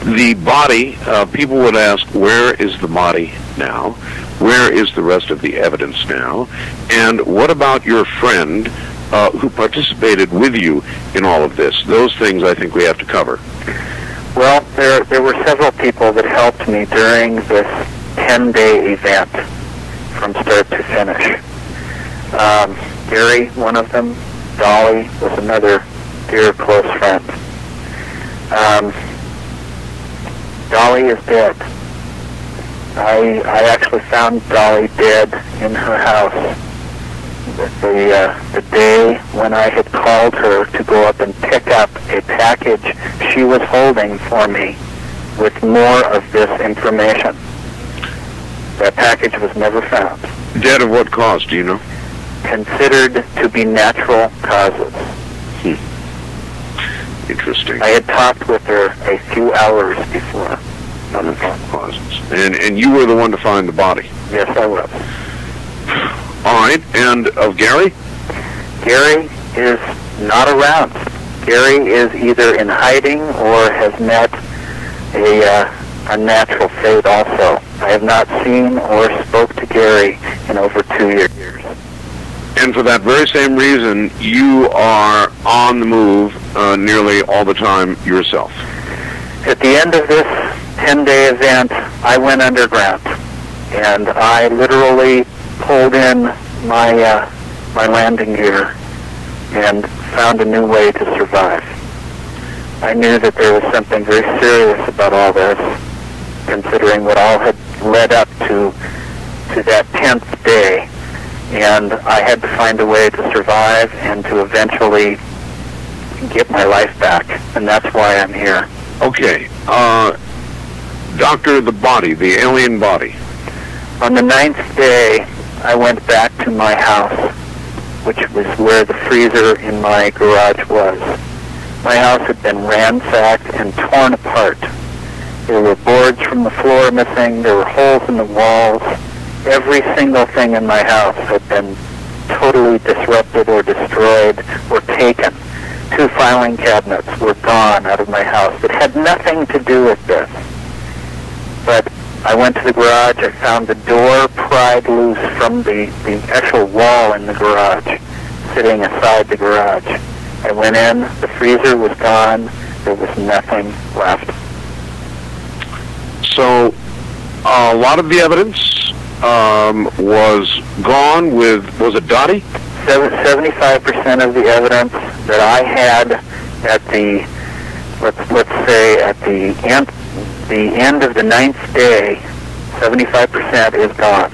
The body, people would ask, where is the body now? Where is the rest of the evidence now? And what about your friend who participated with you in all of this? Those things I think we have to cover. Well, there were several people that helped me during this 10-day event from start to finish. Gary, one of them. Dolly was another dear close friend. Dolly is dead. I actually found Dolly dead in her house the day when I had called her to go up and pick up a package she was holding for me with more of this information. That package was never found. Dead of what cause, do you know? Considered to be natural causes. Interesting. I had talked with her a few hours before. Natural causes. And you were the one to find the body? Yes, I was. All right. And of Gary? Gary is not around. Gary is either in hiding or has met a natural fate also. I have not seen or spoke to Gary in over 2 years. And for that very same reason, you are on the move nearly all the time yourself. At the end of this 10-day event, I went underground, and I literally pulled in my landing gear and found a new way to survive. I knew that there was something very serious about all this, considering what all had led up to that 10th day, and I had to find a way to survive and to eventually get my life back, and that's why I'm here. Okay. Doctor, the body, the alien body. On the 9th day, I went back to my house, which was where the freezer in my garage was. My house had been ransacked and torn apart. There were boards from the floor missing. There were holes in the walls. Every single thing in my house had been totally disrupted or destroyed or taken. 2 filing cabinets were gone out of my house that had nothing to do with this. But I went to the garage. I found the door pried loose from the actual wall in the garage, sitting aside the garage. I went in. The freezer was gone. There was nothing left. So a lot of the evidence was gone with, was it Dottie? 75% of the evidence that I had at the, let's say at the end of the 9th day, 75% is gone.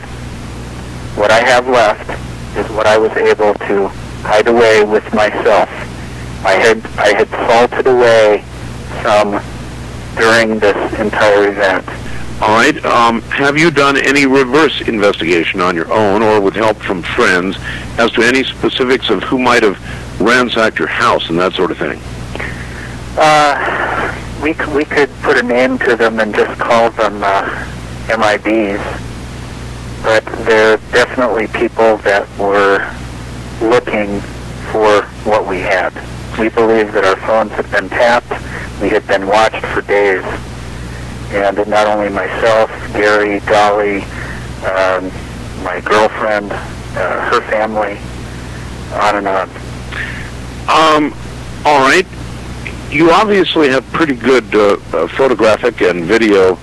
What I have left is what I was able to hide away with myself. I had salted away some during this entire event. All right. Have you done any reverse investigation on your own or with help from friends as to any specifics of who might have ransacked your house and that sort of thing? We could put a name to them and just call them MIBs, but they're definitely people that were looking for what we had. We believe that our phones had been tapped. We had been watched for days. And not only myself, Gary, Dolly, my girlfriend, her family, on and on. All right. You obviously have pretty good photographic and video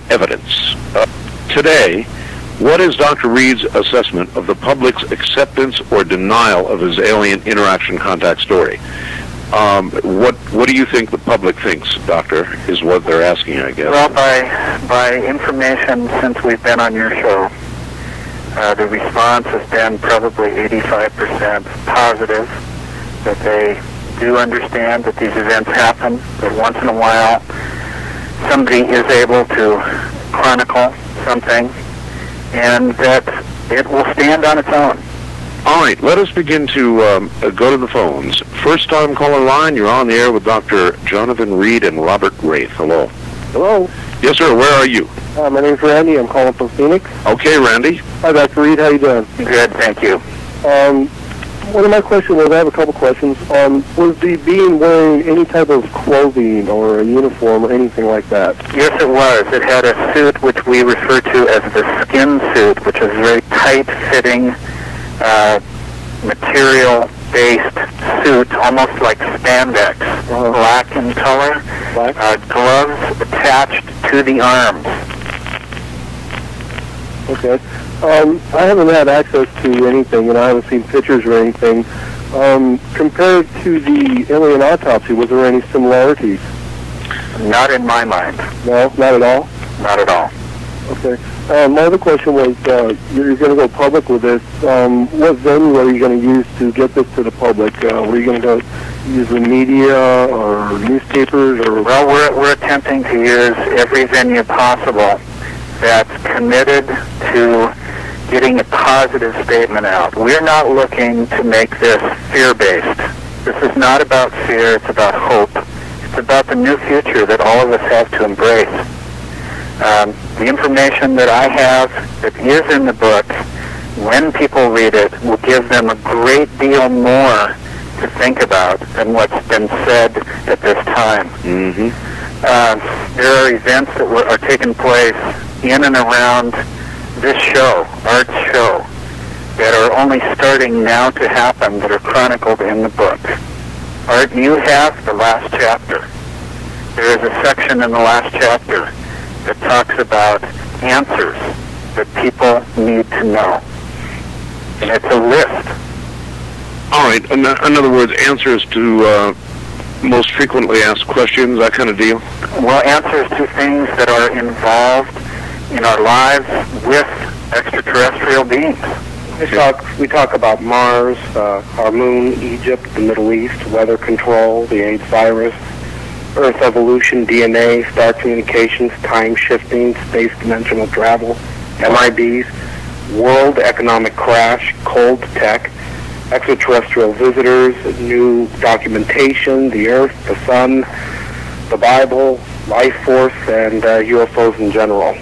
evidence. Today, what is Dr. Reed's assessment of the public's acceptance or denial of his alien interaction contact story? What do you think the public thinks, Doctor, is what they're asking, I guess. Well, by information since we've been on your show, the response has been probably 85% positive, that they do understand that these events happen, that once in a while somebody is able to chronicle something, and that it will stand on its own. All right, let us begin to go to the phones. First time caller line, you're on the air with Dr. Jonathan Reed and Robert Wraith. Hello. Hello. Yes, sir. Where are you? My name's Randy. I'm calling from Phoenix. Okay, Randy. Hi, Dr. Reed. How you doing? Good, thank you. one of my questions was, I have a couple questions. Was the being wearing any type of clothing or a uniform or anything like that? Yes, it was. It had a suit which we refer to as the skin suit, which is a very tight-fitting, material-based suit, almost like spandex, black in color, gloves attached to the arms. Okay. I haven't had access to anything, and I haven't seen pictures or anything. Compared to the alien autopsy, was there any similarities? Not in my mind. No, not at all? Not at all. Okay. My other question was, you're going to go public with this. What venue are you going to use to get this to the public? Were you going to go use the media or newspapers? Or? Well, we're attempting to use every venue possible that's committed to getting a positive statement out. We're not looking to make this fear-based. This is not about fear, it's about hope. It's about the new future that all of us have to embrace. The information that I have that is in the book, when people read it, will give them a great deal more to think about than what's been said at this time. There are events that are taking place in and around this show, Art's show, that are only starting now to happen, that are chronicled in the book. Art, you have the last chapter. There is a section in the last chapter that talks about answers that people need to know. And it's a list. All right. In other words, answers to most frequently asked questions, that kind of deal? Well, answers to things that are involved in our lives with extraterrestrial beings. We talk about Mars, our moon, Egypt, the Middle East, weather control, the AIDS virus, Earth evolution, DNA, star communications, time shifting, space dimensional travel, MIBs, world economic crash, cold tech, extraterrestrial visitors, new documentation, the Earth, the Sun, the Bible, life force, and UFOs in general.